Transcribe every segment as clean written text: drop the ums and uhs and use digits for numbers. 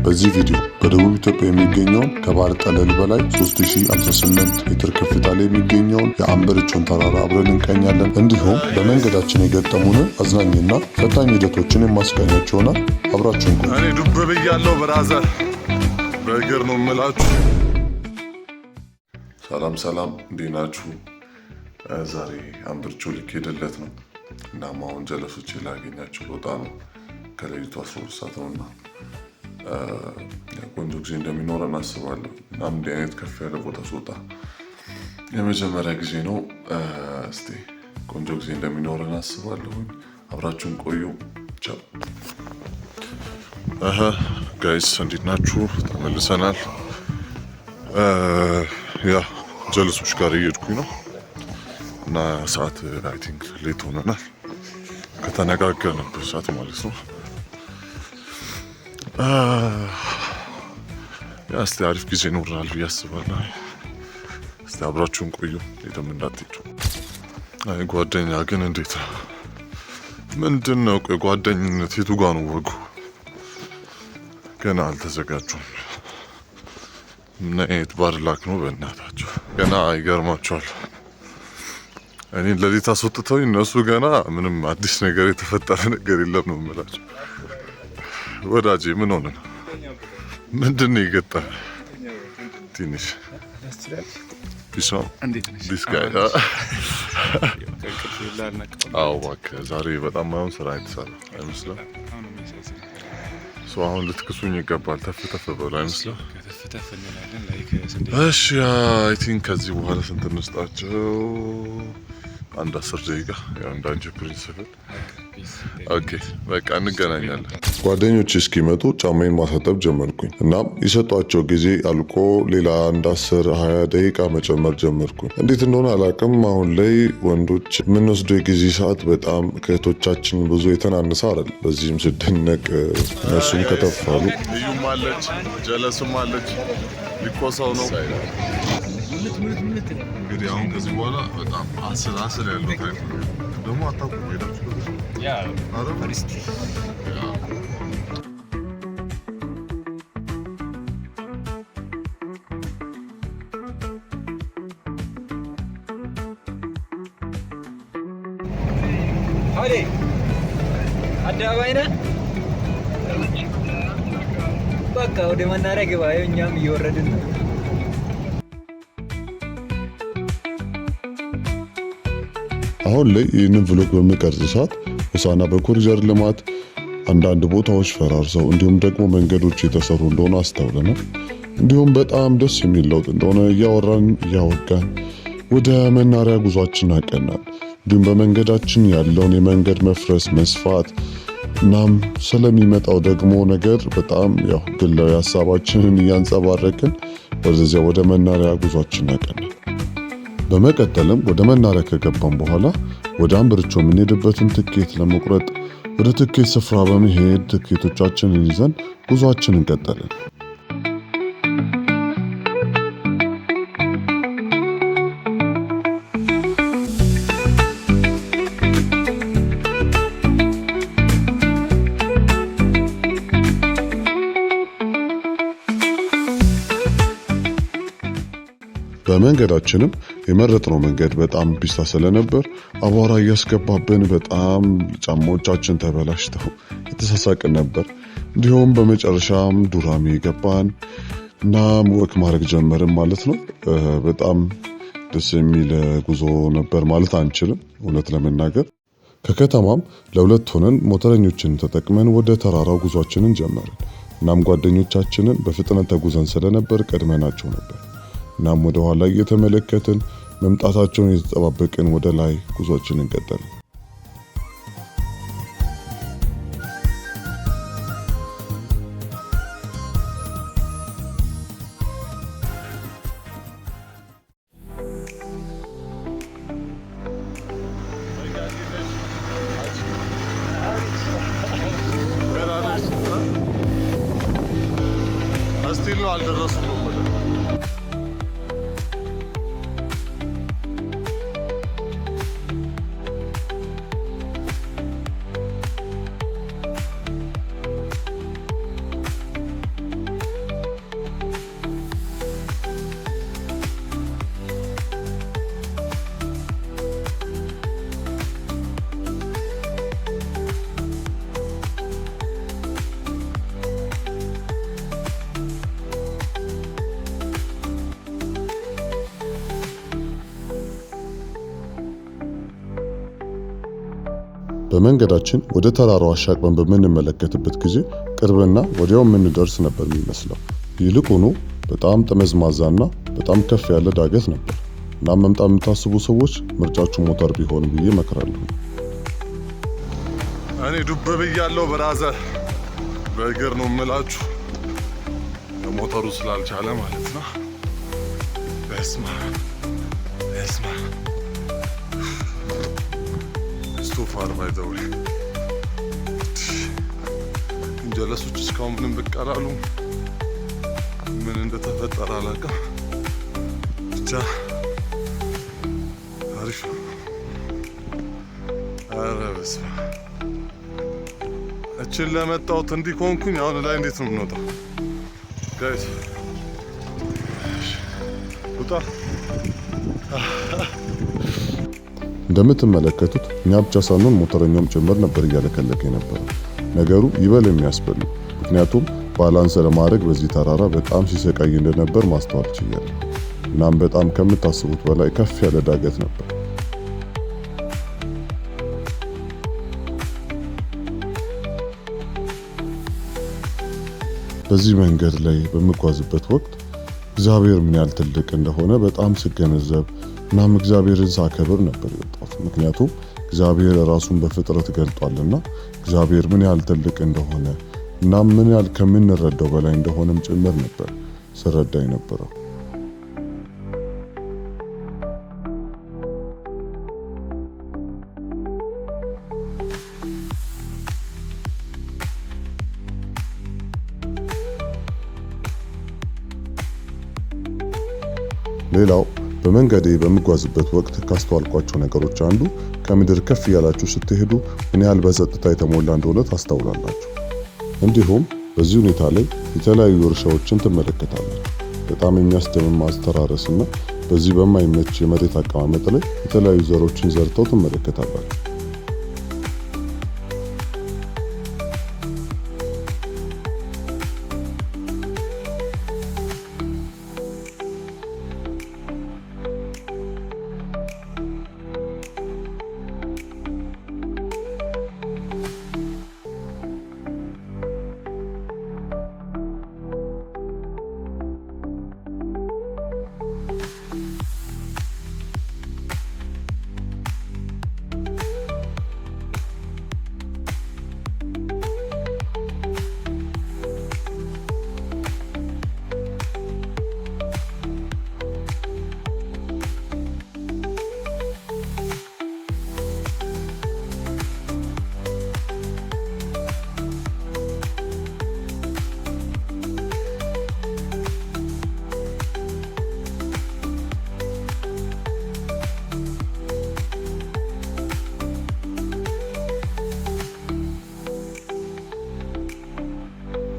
በዚህ ቪዲዮ በደቡብ ኢትዮጵያ የሚገኘውን ከባህር ጠለል በላይ 3058 ሜትር ከፍታ ላይ የሚገኘውን የአምበርቾን ተራራ አብረን እንቃኛለን። እንዲሁም በመንገዳችን የገጠሙንን አዝናኝና ፈታኝ ሂደቶችን የማስቃኛችሁ ይሆናል። አብራችሁን ቆዩ። እኔ ዱብ ብያለሁ ብራዘር፣ በእግር ነው የምላችሁ። ሰላም እንዴት ናችሁ? ዛሬ አምበርቾ ልኬድለት ነው እና አሁን ጀለሶች ላገኛችሁ ልወጣ ነው። ከሌሊቱ 12 ሰዓት ነውና ቆንጆ ጊዜ እንደሚኖረን አስባለሁ። እና እንዲህ አይነት ከፍ ያለ ቦታ ስወጣ የመጀመሪያ ጊዜ ነው። እስቲ ቆንጆ ጊዜ እንደሚኖረን አስባለሁ። አብራችሁን ቆዩ። ቻው ጋይስ፣ እንዴት ናችሁ? ተመልሰናል። ያ ጀለሶች ጋር እየሄድኩኝ ነው እና ሰዓት አይ ቲንክ ሌት ሆነናል ከተነጋገርንበት ሰዓት ማለት ነው። እስቲ አሪፍ ጊዜ ይኖረናል ብዬ አስባለሁ። እስቲ አብራችሁን ቆዩ፣ ሄደም እንዳትሄዱ። አይ ጓደኛ ግን እንዴት ነው? ምንድን ነው ጓደኝነት? የቱ ጋ ነው ወጉ? ገና አልተዘጋጁም። ምን አይነት ባርላክ ነው በእናታችሁ! ገና ይገርማችኋል። እኔን ለሌት አስወጥተውኝ እነሱ ገና ምንም አዲስ ነገር የተፈጠረ ነገር የለም ነው የምላቸው። ወዳጄ ምን ሆነ ነው? ምንድን ነው የገጠመ? ትንሽ እባክህ ዛሬ በጣም ማይሆን ስራ የተሰራ አይመስልም? አሁን ልትክሱኝ ይገባል። ተፍ በሉ አይመስልም? እሺ አይ ቲንክ ከዚህ በኋላ ስንት እንስጣቸው? አንድ 10 ደቂቃ ያው እንዳንቺ ፕሪንሲፕል። ኦኬ በቃ እንገናኛለን። ጓደኞች እስኪመጡ ጫማዬን ማሳጠብ ጀመርኩኝ። እናም የሰጧቸው ጊዜ አልቆ ሌላ አንድ 10-20 ደቂቃ መጨመር ጀመርኩኝ። እንዴት እንደሆነ አላውቅም። አሁን ላይ ወንዶች የምንወስደው የጊዜ ሰዓት በጣም ከእህቶቻችን ብዙ የተናነሰ አይደል። በዚህም ስደነቅ እነሱም ከተፋሉ። እዩም አለች፣ ጀለስም አለች። ሊኮሳው ነው እንግዲህ። አሁን ከዚህ በኋላ በጣም አስር ያለው ታይም ደግሞ አታውቁም ሄዳችሁ አደባባይ ነን። በቃ ወደ መናሪያ ግባ። እኛም እየወረድን ነው። አሁን ላይ ይህንን ቭሎግ በምቀርጽ ሰዓት ሆሳዕና በኮሪደር ልማት አንዳንድ ቦታዎች ፈራርሰው እንዲሁም ደግሞ መንገዶች የተሰሩ እንደሆነ አስተውለናል። እንዲሁም በጣም ደስ የሚል ለውጥ እንደሆነ እያወራን እያወጋን ወደ መናሪያ ጉዟችን አቀናል። እንዲሁም በመንገዳችን ያለውን የመንገድ መፍረስ መስፋት እናም ስለሚመጣው ደግሞ ነገር በጣም ያው ግላዊ ሀሳባችንን እያንጸባረቅን ወደዚያ ወደ መናሪያ ጉዟችን አቀናል። በመቀጠልም ወደ መናሪያ ከገባን በኋላ ወደ አምበርቾ የምንሄድበትን ትኬት ለመቁረጥ ወደ ትኬት ስፍራ በመሄድ ትኬቶቻችንን ይዘን ጉዟችንን እንቀጠልን። በመንገዳችንም የመረጥነው መንገድ በጣም ፒስታ ስለነበር አቧራ እያስገባብን በጣም ጫማዎቻችን ተበላሽተው የተሳሳቅን ነበር። እንዲሁም በመጨረሻም ዱራሜ ገባን እና ወክ ማድረግ ጀመርን ማለት ነው። በጣም ደስ የሚል ጉዞ ነበር ማለት አንችልም እውነት ለመናገር። ከከተማም ለሁለት ሆነን ሞተረኞችን ተጠቅመን ወደ ተራራው ጉዟችንን ጀመርን። እናም ጓደኞቻችንን በፍጥነት ተጉዘን ስለነበር ቀድመናቸው ነበር። እናም ወደ ኋላ እየተመለከትን መምጣታቸውን እየተጠባበቅን ወደ ላይ ጉዟችንን እንቀጠልን። እስቲል ነው አልደረሱም። በመንገዳችን ወደ ተራራው አሻቅበን በምንመለከትበት ጊዜ ቅርብና ወዲያው የምንደርስ ነበር የሚመስለው። ይልቁኑ በጣም ጠመዝማዛና በጣም ከፍ ያለ ዳገት ነበር። እና መምጣት የምታስቡ ሰዎች ምርጫችሁ ሞተር ቢሆን ብዬ እመክራለሁ። እኔ ዱብ ብያለሁ ብራዘር፣ በእግር ነው የምላችሁ፣ ሞተሩ ስላልቻለ ማለት ነው። በስማ ስቶፋር ባይዘው እንጀለሶች እስካሁን ምንም ብቅ አላሉም። ምን እንደተፈጠረ አላውቅም። ብቻ አሪፍ ነው። ኧረ በስመ አብ እችን ለመጣሁት እንዲህ ከሆንኩኝ አሁን ላይ እንዴት ነው የምንወጣው? ጋይስ ውጣ። እንደምትመለከቱት እኛ ብቻ ሳንሆን ሞተረኛውም ጭምር ነበር እያለከለከ የነበረው። ነገሩ ይበል የሚያስብል ነው። ምክንያቱም ባላንስ ለማድረግ በዚህ ተራራ በጣም ሲሰቃይ እንደነበር ማስተዋል ችያለሁ። እናም በጣም ከምታስቡት በላይ ከፍ ያለ ዳገት ነበር። በዚህ መንገድ ላይ በምጓዝበት ወቅት እግዚአብሔር ምን ያህል ትልቅ እንደሆነ በጣም ስገነዘብ እናም እግዚአብሔርን ሳከብር ነበር የወጣሁት። ምክንያቱም እግዚአብሔር ራሱን በፍጥረት ገልጧልና እግዚአብሔር ምን ያህል ትልቅ እንደሆነ እናም ምን ያህል ከምንረዳው በላይ እንደሆነም ጭምር ነበር ስረዳ የነበረው። ሌላው በመንገዴ በምጓዝበት ወቅት ካስተዋልኳቸው ነገሮች አንዱ ከምድር ከፍ ያላችሁ ስትሄዱ ምን ያህል በጸጥታ የተሞላ እንደሆነ ታስተውላላችሁ። እንዲሁም በዚህ ሁኔታ ላይ የተለያዩ እርሻዎችን ትመለከታላችሁ። በጣም የሚያስደምም አስተራረስና በዚህ በማይመች የመሬት አቀማመጥ ላይ የተለያዩ ዘሮችን ዘርተው ትመለከታላችሁ።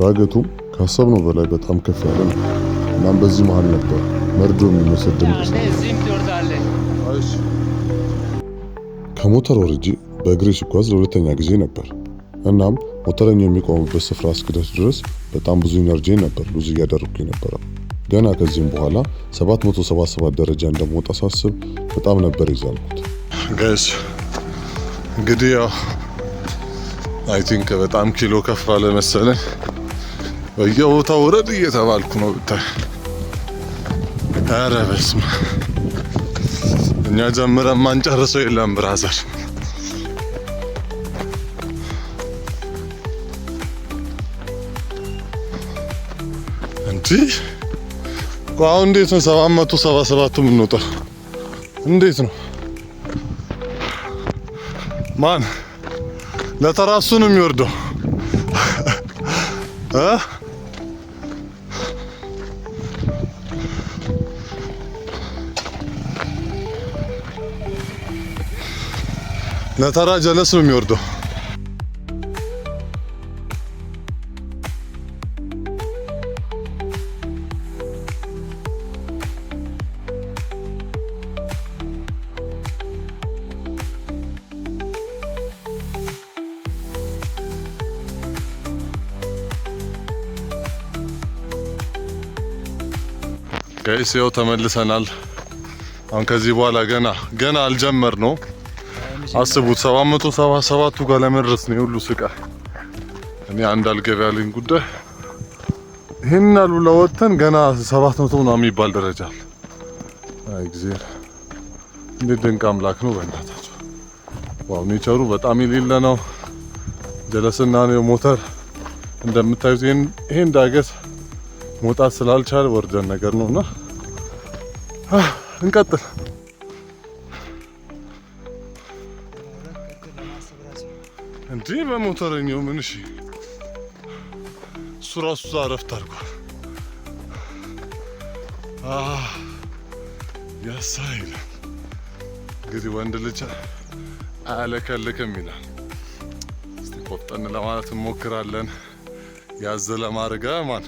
ዳገቱም ካሰብነው በላይ በጣም ከፍ ያለ ነው። እናም በዚህ መሃል ነበር መርዶ የሚመስል ድምፅ። ከሞተር ወርጄ በእግሬ ስጓዝ ለሁለተኛ ጊዜ ነበር። እናም ሞተረኛው የሚቆምበት ስፍራ እስክደርስ ድረስ በጣም ብዙ ኢነርጂ ነበር ሉዝ እያደረኩ የነበረው። ገና ከዚህም በኋላ 777 ደረጃ እንደምወጣ ሳስብ በጣም ነበር ይዛልኩት። ጋይስ እንግዲህ ያው አይ ቲንክ በጣም ኪሎ ከፍ አለ መሰለኝ። በየቦታው ወረድ እየተባልኩ ነው ብታይ። ኧረ በስመ አብ እኛ ጀምረን ማንጨርሰው የለም ብራዘር። እንዲህ አሁን እንዴት ነው 777 የምንወጣው? እንዴት ነው ማን ለተራሱ ነው የሚወርደው? ለተራ ጀለስ ነው የሚወርደው። ጋይስ ያው ተመልሰናል። አሁን ከዚህ በኋላ ገና አልጀመር ነው። አስቡት 777 ጋር ለመድረስ ነው ሁሉ ስቃይ። እኔ አንድ አልገባ ያለኝ ጉዳይ ይሄን አሉ ለወጥተን ገና 700 ነው የሚባል ደረጃ አለ። አይ እግዚአብሔር እንዴት ድንቅ አምላክ ነው በእናታችሁ። ዋው ኔቸሩ በጣም የሌለ ነው። ጀለስና ነው ሞተር እንደምታዩት ይሄን ዳገት መውጣት ስላልቻለ ወርደን ነገር ነውና እንቀጥል። እንዴ በሞተረኛው ምን እሺ እሱ ራሱ አረፍት አድርጓል። ያሳይል እንግዲህ ወንድ ልጅ አያለከልክም ይላል። እስቲ ቆፍጠን ለማለት እንሞክራለን። ያዘ ለማድረግ ማን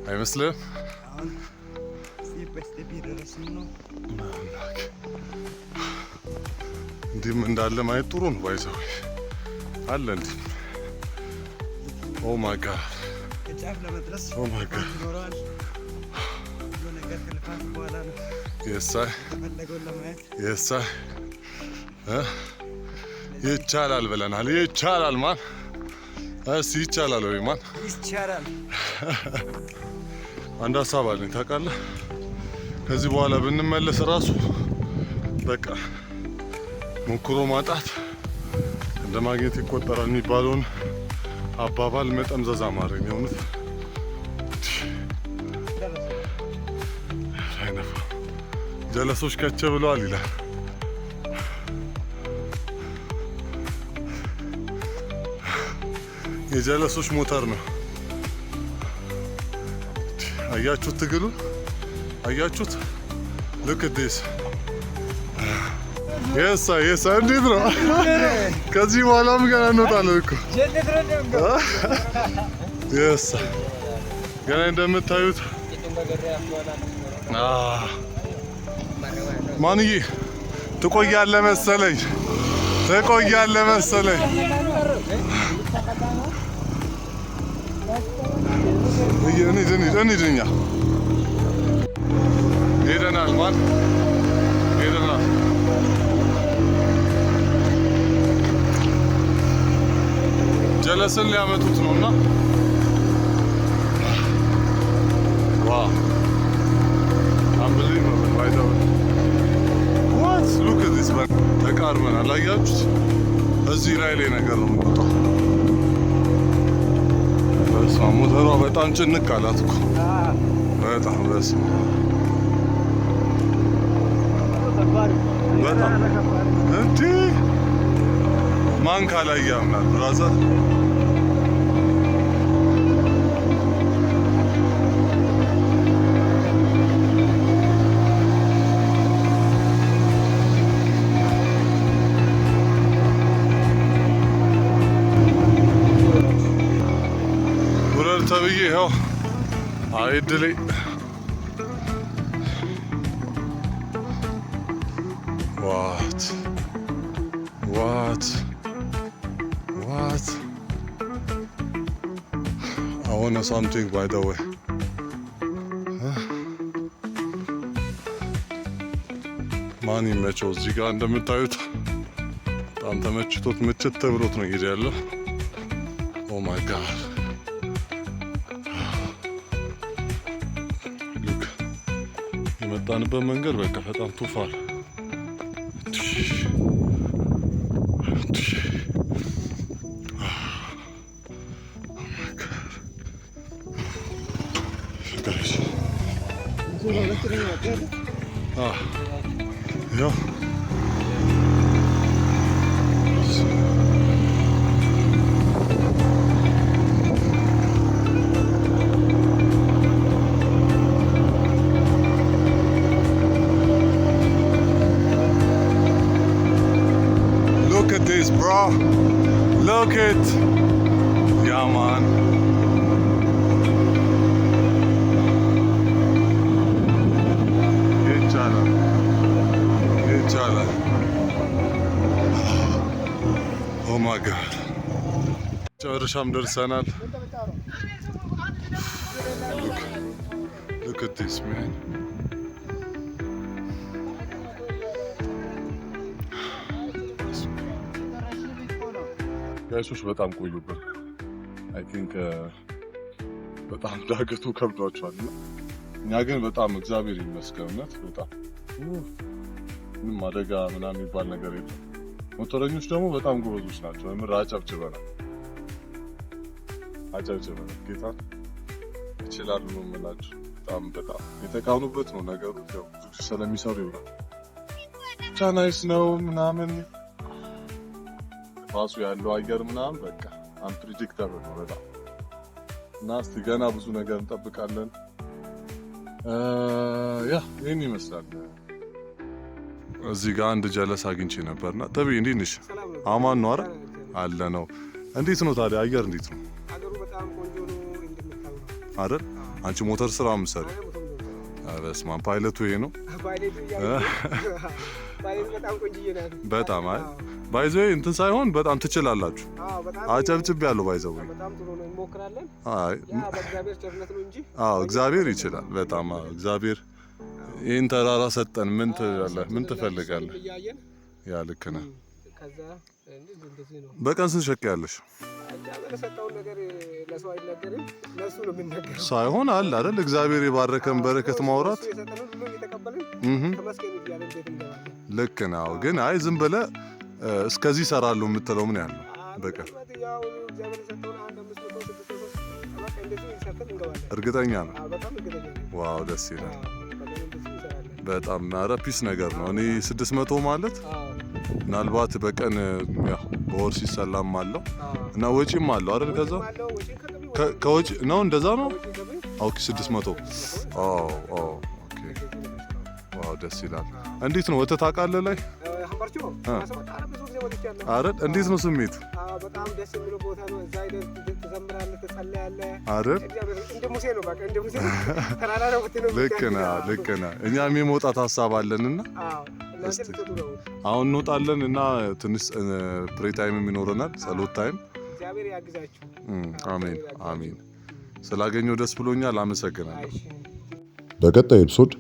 አይመስልም? እንዲህም እንዳለ ማየት ጥሩ ነው። ባይዘው አለ እንዲህ ኦ ማይ ጋድ ኦ ማይ ጋድ የሳይ ይቻላል ብለናል። ይቻላል ማን እሺ ይቻላል ወይ ማን ይቻላል። አንድ ሀሳብ አለኝ ታውቃለህ። ከዚህ በኋላ ብንመለስ ራሱ በቃ ሞክሮ ማጣት እንደ ማግኘት ይቆጠራል የሚባለውን አባባል መጠምዘዝ አማረኝ። የእውነት አይነፋ ጀለሶች ከቸ ብለዋል ይላል። የጀለሶች ሞተር ነው። አያችሁት? ትግሉ አያችሁት? look at this yes እንዴት ነው? ከዚህ በኋላም ገና እንወጣለን እኮ yes ገና እንደምታዩት ማንዬ ትቆያለህ መሰለኝ እንሂድ እኛ ሄደናል ማን ሄደናል። ጀለስን ሊያመጡት ነውና ዋው unbelievable by the way what look at this man ተቃርበናል። አያችሁት? እዚህ ላይ ነገር ነው የምንወጣው። በስመ አብ ሞተሯ በጣም ጭንቅ አላት እኮ በጣም በስመ አብ በጣም እንዴ ማን ካላየ ያምናል ብራዘር። ውረድ ተብዬ ይኸው አይድሌ What? I want something by the way. ማን ይመቸው እዚህ ጋር እንደምታዩት በጣም ተመችቶት ምችት ተብሎት ነው እየሄደ ያለው። ኦ ማይ ጋድ ሉክ የመጣንበት መንገድ በቃ በጣም ቱፋል። Ja. Look at this, bro. Look at. Yeah, man. ኦ ማይ ጋድ ጨርሻም ደርሰናል። Look at this man. ጋይሶች በጣም ቆዩብን። አይ ቲንክ በጣም ዳገቱ ከብዷቸዋል። እኛ ግን በጣም እግዚአብሔር ይመስገን በጣም ምንም አደጋ ምናምን የሚባል ነገር የለም። ሞተረኞች ደግሞ በጣም ጎበዞች ናቸው። ምር አጨብጭበናል ጌታ ይችላሉ ነው የምላቸው። በጣም የተካኑበት ነው ነገሩ። ያው ብዙ ስለሚሰሩ ይሆናል። ብቻ ናይስ ነው ምናምን ራሱ ያለው አየር ምናምን በቃ አንፕሪዲክተብል ነው በጣም እና እስቲ ገና ብዙ ነገር እንጠብቃለን። ይህን ይመስላል። እዚህ ጋር አንድ ጀለስ አግኝቼ ነበርና ተብዬ እንዴት ነሽ? አማን ነው አይደል? አለ ነው። እንዴት ነው ታዲያ አየር እንዴት ነው? አገሩ በጣም ቆንጆ ነው እንደምታውቁ አይደል? አንቺ ሞተር ስራ የምትሰሪው? በስመ አብ ፓይለቱ ይሄ ነው። ፓይለቱ በጣም ቆንጆ ነው። በጣም አይ ባይዘው እንትን ሳይሆን በጣም ትችላላችሁ። አጨብጭብ ያለው ባይዘው በጣም ጥሩ ነው። እንሞክራለን። አይ በእግዚአብሔር ቸርነት ነው እንጂ እግዚአብሔር ይችላል በጣም እግዚአብሔር ይህን ተራራ ሰጠን። ምን ትላለህ? ምን ትፈልጋለህ? ያ ልክ ነህ። በቀን ስንት ሸቅ ያለሽ? ሳይሆን አለ አይደል እግዚአብሔር የባረከን በረከት ማውራት ልክ ነው። ግን አይ ዝም ብለህ እስከዚህ እሰራለሁ የምትለው ምን ያህል ነው በቀን? እርግጠኛ ነው? ዋው ደስ ይላል በጣም ኧረ ፒስ ነገር ነው። እኔ 600 ማለት ምናልባት በቀን በወር ሲሰላም አለው እና ወጪም አለው አይደል? ከዛ ከወጪ ነው እንደዛ ነው። ኦኬ 600 ኦኬ ዋው ደስ ይላል። እንዴት ነው ወተት አውቃለህ ላይ አይደል? እንዴት ነው ስሜት? በጣም ደስ የሚለው ቦታ ነው። እዛ ሄደህ ትዘምራለህ፣ ትጸልያለህ አይደል? እንደ ሙሴ ነው በቃ እንደ ሙሴ ተራራ ነው ብትነው። ልክ ነህ። እኛም የመውጣት ሀሳብ አለንና አሁን እንወጣለን እና ትንሽ ፕሬ ታይም ይኖረናል፣ ጸሎት ታይም። እግዚአብሔር ያግዛችሁ። አሜን። ስላገኘው ደስ ብሎኛል። አመሰግናለሁ። በቀጣይ ኤፒሶድ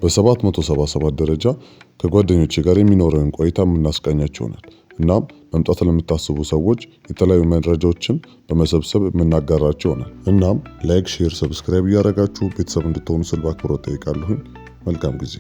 በ777 ደረጃ ከጓደኞቼ ጋር የሚኖረን ቆይታ የምናስቃኛችሁ ይሆናል። እናም መምጣት ለምታስቡ ሰዎች የተለያዩ መረጃዎችን በመሰብሰብ የምናጋራችሁ ይሆናል። እናም ላይክ፣ ሼር፣ ሰብስክራይብ እያደረጋችሁ ቤተሰብ እንድትሆኑ ስል በአክብሮት ጠይቃለሁኝ። መልካም ጊዜ